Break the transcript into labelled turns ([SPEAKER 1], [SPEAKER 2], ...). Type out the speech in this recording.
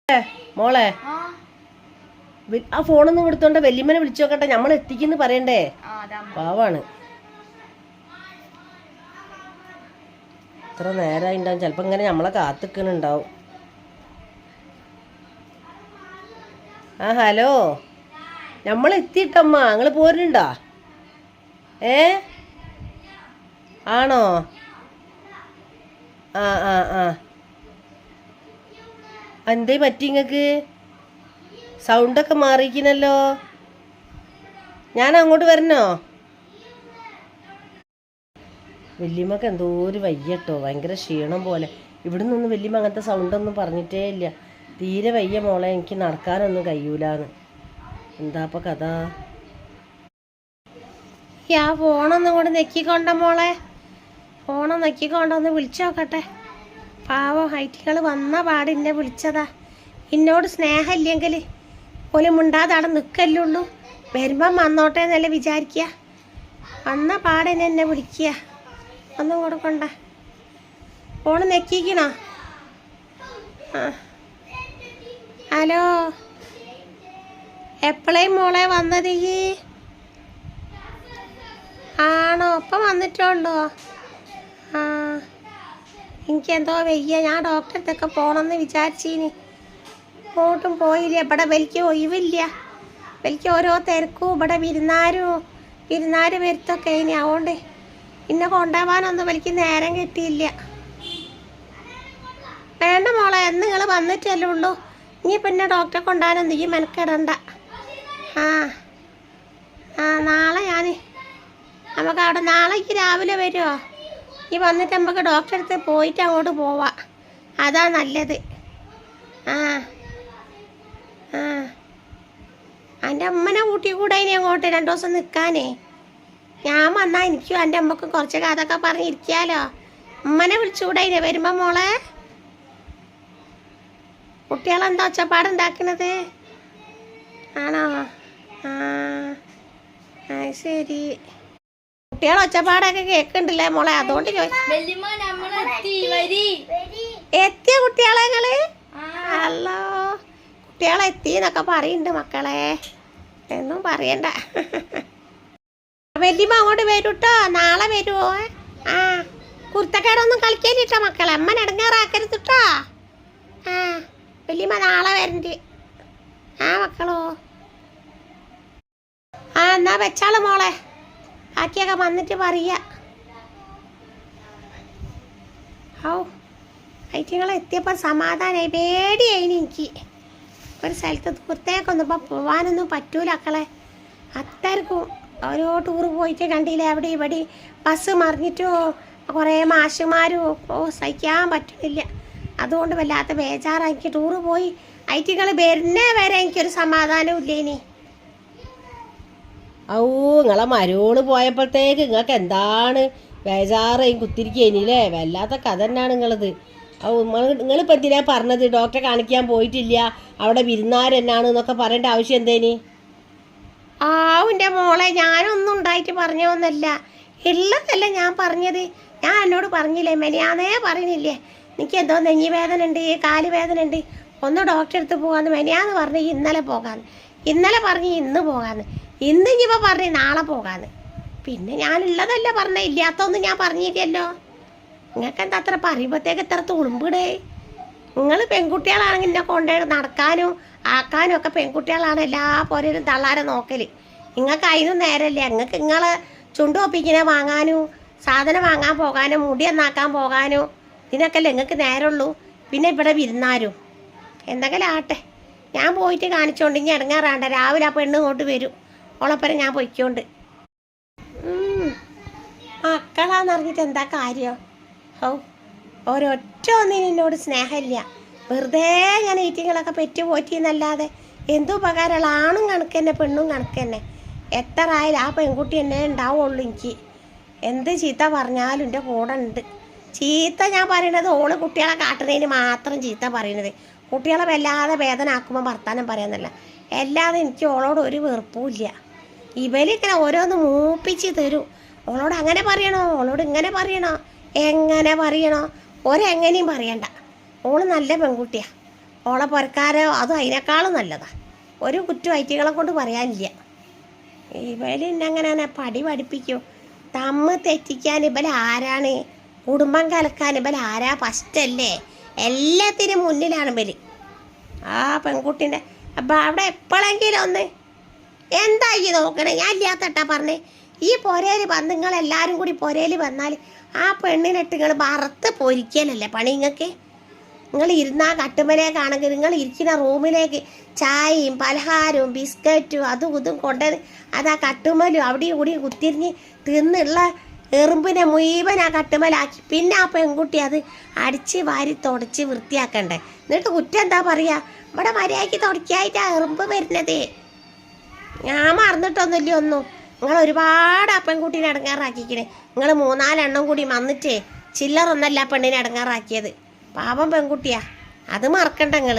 [SPEAKER 1] മോളെ ആ ഫോണൊന്നും എടുത്തോണ്ട വല്യമ്മനെ വിളിച്ചു നോക്കട്ടെ, നമ്മൾ എത്തിക്കുന്നു പറയണ്ടേ. പാവാണ്, ഇത്ര നേരമായിണ്ടാവും. ചിലപ്പോ ഇങ്ങനെ നമ്മളെ കാത്തിക്കണുണ്ടാവും. ആ ഹലോ, നമ്മൾ എത്തിയിട്ടമ്മ, നിങ്ങൾ പോരുന്നുണ്ടാ? ആണോ? ആ ആ ആ എന്തേ പറ്റി നിങ്ങൾക്ക്? സൗണ്ടൊക്കെ മാറിയിരിക്കണല്ലോ. ഞാൻ അങ്ങോട്ട് വരണോ? വല്യമ്മക്ക് എന്തോ ഒരു വയ്യട്ടോ, ഭയങ്കര ക്ഷീണം പോലെ. ഇവിടെ നിന്നൊന്നും വല്യമ്മ അങ്ങനത്തെ സൗണ്ടൊന്നും പറഞ്ഞിട്ടേ ഇല്ല. തീരെ വയ്യ മോളെ, എനിക്ക് നടക്കാനൊന്നും കഴിയൂലെന്ന്. എന്താ ഇപ്പം കഥ? ആ ഫോണൊന്നും കൂടെ നെക്കിക്കൊണ്ട മോളെ, ഫോണ് നെക്കിക്കൊണ്ടൊന്ന് വിളിച്ചു നോക്കട്ടെ. പാവം ഹൈറ്റികൾ വന്ന പാട് എന്നെ വിളിച്ചതാ. എന്നോട് സ്നേഹമില്ലെങ്കിൽ ഓല് മുണ്ടാതെ അവിടെ നിൽക്കല്ലുള്ളൂ. വരുമ്പം വന്നോട്ടെ എന്നല്ലേ വിചാരിക്കുക. വന്ന പാടെന്നെ എന്നെ വിളിക്കുക. ഒന്നും കൂടെ കൊണ്ട ഫോണ് നെക്കിക്കണോ? ആ ഹലോ, എപ്പോഴേ മോളെ വന്നത് ഈ? ആണോ, ഒപ്പം വന്നിട്ടുള്ളൂ? ആ എനിക്കെന്തോ വയ്യ, ഞാൻ ഡോക്ടറെ അടുത്തൊക്കെ പോകണമെന്ന് വിചാരിച്ചീനി. അങ്ങോട്ടും പോയില്ല. ഇവിടെ വലിക്ക് ഒഴിവില്ല, വലിക്ക് ഓരോ തിരക്കും. ഇവിടെ വിരുന്നാര് വരുത്തൊക്കെ ഇനി, അതുകൊണ്ട് പിന്നെ കൊണ്ടുപോകാനൊന്നും വലിക്ക് നേരം കിട്ടിയില്ല. വേണ്ട മോളെ, എന്ന് നിങ്ങൾ വന്നിട്ടല്ലേ ഉള്ളൂ. ഇനി പിന്നെ ഡോക്ടറെ കൊണ്ടുപോകാനൊന്നും ഈ മെനക്കെടണ്ട. ആ ആ നാളെ നമുക്ക് അവിടെ നാളേക്ക് രാവിലെ വരുമോ? ഈ വന്നിട്ട് നമുക്ക് ഡോക്ടറെ അടുത്ത് പോയിട്ട് അങ്ങോട്ട് പോവാം, അതാ നല്ലത്. ആ ആ എൻ്റെ അമ്മനെ കൂട്ടി കൂടെ ഇനി അങ്ങോട്ട് 2 ദിവസം നിൽക്കാനേ. ഞാൻ വന്നാൽ എനിക്കും എൻ്റെ അമ്മക്കും കുറച്ച് കഥയൊക്കെ പറഞ്ഞിരിക്കാലോ. അമ്മനെ വിളിച്ചുകൂടെ ഇനി വരുമ്പോൾ മോളെ? കുട്ടികളെന്താ ഒച്ചപ്പാടുണ്ടാക്കണത്? ആണോ? ആ ശരി, കുട്ടികളെ ഒച്ചപ്പാടൊക്കെ കേൾക്കണ്ടല്ലേ മോളെ, അതുകൊണ്ട് എത്തിയ കുട്ടികളെ നിങ്ങള്? ഹലോ, കുട്ടികളെ എത്തിന്നൊക്കെ പറയുന്നുണ്ട് മക്കളെ, എന്നും പറയണ്ട. വല്യമ്മ അങ്ങോട്ട് വരൂട്ടോ, നാളെ വരുമോ? ആ കുർത്തക്കേടൊന്നും കളിക്കാനിട്ടോ മക്കളെ, അമ്മ ഇടങ്ങാറാക്കരുതിട്ടോ. ആ വല്യമ്മ നാളെ വരണ്ട്. ആ മക്കളോ, ആ എന്നാ വെച്ചാള് മോളെ, ബാക്കിയൊക്കെ വന്നിട്ട് പറയാ. ഔ ഐറ്റിങ്ങളെ എത്തിയപ്പോൾ സമാധാനമായി, പേടിയായി എനിക്ക്. ഒരു സ്ഥലത്ത് ദൂരത്തേക്കൊന്നും ഇപ്പം പോകാനൊന്നും പറ്റൂല മക്കളെ. അത്രക്കും ഓരോ ടൂറ് പോയിട്ട് കണ്ടില്ലേ, അവിടെ ഇവിടെ ബസ് മറിഞ്ഞിട്ടോ കുറേ മാഷുമാരും. സഹിക്കാൻ പറ്റുന്നില്ല, അതുകൊണ്ട് വല്ലാത്ത ബേജാറാണ് എനിക്ക്. ടൂറ് പോയി ഐറ്റിങ്ങൾ വരുന്നേ വരെ എനിക്കൊരു സമാധാനവും ഇല്ല ഇനി. ഔ നിങ്ങളെ മരോള് പോയപ്പോഴത്തേക്ക് നിങ്ങൾക്ക് എന്താണ് ബേജാറേയും കുത്തിരിക്കേനില്ലേ? വല്ലാത്ത കഥ തന്നെയാണ് നിങ്ങളത്. ഔ നിങ്ങളിപ്പോൾ എന്തിനാ പറഞ്ഞത് ഡോക്ടറെ കാണിക്കാൻ പോയിട്ടില്ല, അവിടെ വിരുന്നാരെന്നാണ് എന്നൊക്കെ പറയേണ്ട ആവശ്യം എന്തേനി?
[SPEAKER 2] ആവുൻ്റെ മോളെ, ഞാനൊന്നും ഉണ്ടായിട്ട് പറഞ്ഞൊന്നല്ല, ഉള്ളതല്ല ഞാൻ പറഞ്ഞത്. ഞാൻ എന്നോട് പറഞ്ഞില്ലേ, മെനിയാന്നേ പറയുന്നില്ലേ എനിക്ക് എന്തോ നെഞ്ഞി വേദന ഉണ്ട്, കാല് വേദന ഉണ്ട്, ഒന്ന് ഡോക്ടറെ അടുത്ത് പോകാമെന്ന്. മെനിയാന്ന് പറഞ്ഞ് ഇന്നലെ പോകാമെന്ന്, ഇന്നലെ പറഞ്ഞ് ഇന്ന് പോകാമെന്ന്, ഇന്ന് ഇനിയിപ്പോൾ പറഞ്ഞ് നാളെ പോകാമെന്ന്. പിന്നെ ഞാനുള്ളതല്ല പറഞ്ഞ, ഇല്ലാത്തൊന്നും ഞാൻ പറഞ്ഞില്ലല്ലോ. നിങ്ങൾക്ക് എന്താ അത്ര പറയുമ്പോഴത്തേക്ക് എത്ര തുളുമ്പിടേ? നിങ്ങൾ പെൺകുട്ടികളാണെങ്കിൽ എന്നെ കൊണ്ടുപോയി നടക്കാനും ആക്കാനും ഒക്കെ പെൺകുട്ടികളാണ് എല്ലാ പോലും തള്ളാരെ നോക്കൽ. നിങ്ങൾക്ക് അതിനും നേരമില്ല. നിങ്ങൾക്ക് നിങ്ങളെ ചുണ്ടുകൊപ്പിക്കിനെ വാങ്ങാനും സാധനം വാങ്ങാൻ പോകാനും മുടി എന്നാക്കാൻ പോകാനും ഇതിനൊക്കെയല്ലേ നിങ്ങൾക്ക് നേരമുള്ളൂ. പിന്നെ ഇവിടെ വിരുന്നാരും എന്തെങ്കിലും ആട്ടെ, ഞാൻ പോയിട്ട് കാണിച്ചോണ്ട് ഇനി ഇടങ്ങാറാണ്ട. രാവിലെ ആ പെണ്ണ് ഇങ്ങോട്ട് വരും, ഓളപ്പരം ഞാൻ പൊയ്ക്കോണ്ട്. മക്കളാന്നറിഞ്ഞിട്ട് എന്താ കാര്യം? ഓ ഒരൊറ്റ ഒന്നിനും എന്നോട് സ്നേഹമില്ല. വെറുതെ ഞാൻ ഈറ്റിങ്ങളൊക്കെ പെറ്റു പോറ്റിന്നല്ലാതെ എന്തു ഉപകാരമുള്ള? ആണും കണക്ക് തന്നെ പെണ്ണും കണക്ക് തന്നെ. എത്ര ആയാലും ആ പെൺകുട്ടി തന്നെ ഉണ്ടാവുള്ളൂ എനിക്ക്. എന്ത് ചീത്ത പറഞ്ഞാലും എൻ്റെ കൂടെ ഉണ്ട്. ചീത്ത ഞാൻ പറയണത് ഓള് കുട്ടികളെ കാട്ടുന്നതിന് മാത്രം ചീത്ത പറയണത്. കുട്ടികളെ വല്ലാതെ വേദന ആക്കുമ്പോൾ വർത്താനം പറയാന്നല്ല, അല്ലാതെ എനിക്ക് ഓളോട് ഒരു വെറുപ്പുമില്ല. ഇവരിങ്ങനെ ഓരോന്ന് മൂപ്പിച്ച് തരും. ഓളോട് അങ്ങനെ പറയണോ, ഓളോട് ഇങ്ങനെ പറയണോ, എങ്ങനെ പറയണോ, ഒരെങ്ങനെയും പറയണ്ട. ഓള് നല്ല പെൺകുട്ടിയാണ്, ഓളെ പുരക്കാരോ അതും അതിനേക്കാളും നല്ലതാണ്. ഒരു കുറ്റം ഐറ്റികളെ കൊണ്ട് പറയാനില്ല. ഇവലെന്നങ്ങനെ പടി പഠിപ്പിക്കും. തമ്മ് തെറ്റിക്കാൻ ഇവൽ ആരാണ്? കുടുംബം കലക്കാൻ ഇവൽ ആരാ? ഫസ്റ്റല്ലേ? എല്ലാത്തിനും മുന്നിലാണ് ഇവർ. ആ പെൺകുട്ടീൻ്റെ അപ്പം അവിടെ എപ്പോഴെങ്കിലും ഒന്ന് എന്താ ഈ നോക്കണേ? ഞാൻ ഇല്ലാത്തട്ടാ പറഞ്ഞേ. ഈ പൊരയിൽ വന്ന് നിങ്ങളെല്ലാവരും കൂടി പൊരയിൽ വന്നാൽ ആ പെണ്ണിനിട്ട് നിങ്ങൾ വറുത്ത് പൊരിക്കലല്ലേ പണി നിങ്ങൾക്ക്? നിങ്ങൾ ഇരുന്ന കട്ടുമലേക്കാണെങ്കിൽ നിങ്ങൾ ഇരിക്കുന്ന റൂമിലേക്ക് ചായയും പലഹാരവും ബിസ്ക്കറ്റും അതും ഇതും കൊണ്ടുവന്ന് അത് ആ കട്ടുമലും അവിടെയും കൂടിയും കുത്തിരിഞ്ഞ് തിന്നുള്ള എറുമ്പിനെ മുഴുവൻ ആ കട്ടുമലാക്കി പിന്നെ ആ പെൺകുട്ടി അത് അടിച്ച് വാരി തുടച്ച് വൃത്തിയാക്കണ്ടേ? എന്നിട്ട് കുറ്റം എന്താ പറയുക? ഇവിടെ മര്യാദയ്ക്ക് തുടക്കായിട്ടാ എറുമ്പ് വരുന്നത്. ഞാൻ മറന്നിട്ടൊന്നുമില്ല ഒന്നും. നിങ്ങൾ ഒരുപാട് ആ പെൺകുട്ടീനെ ഇടങ്ങാറാക്കിക്കണേ. നിങ്ങൾ 3-4 കൂടി വന്നിട്ടേ ചില്ലറൊന്നല്ല പെണ്ണിനെ ഇടങ്ങാറാക്കിയത്. പാവം പെൺകുട്ടിയാ, അത് മറക്കണ്ട നിങ്ങൾ.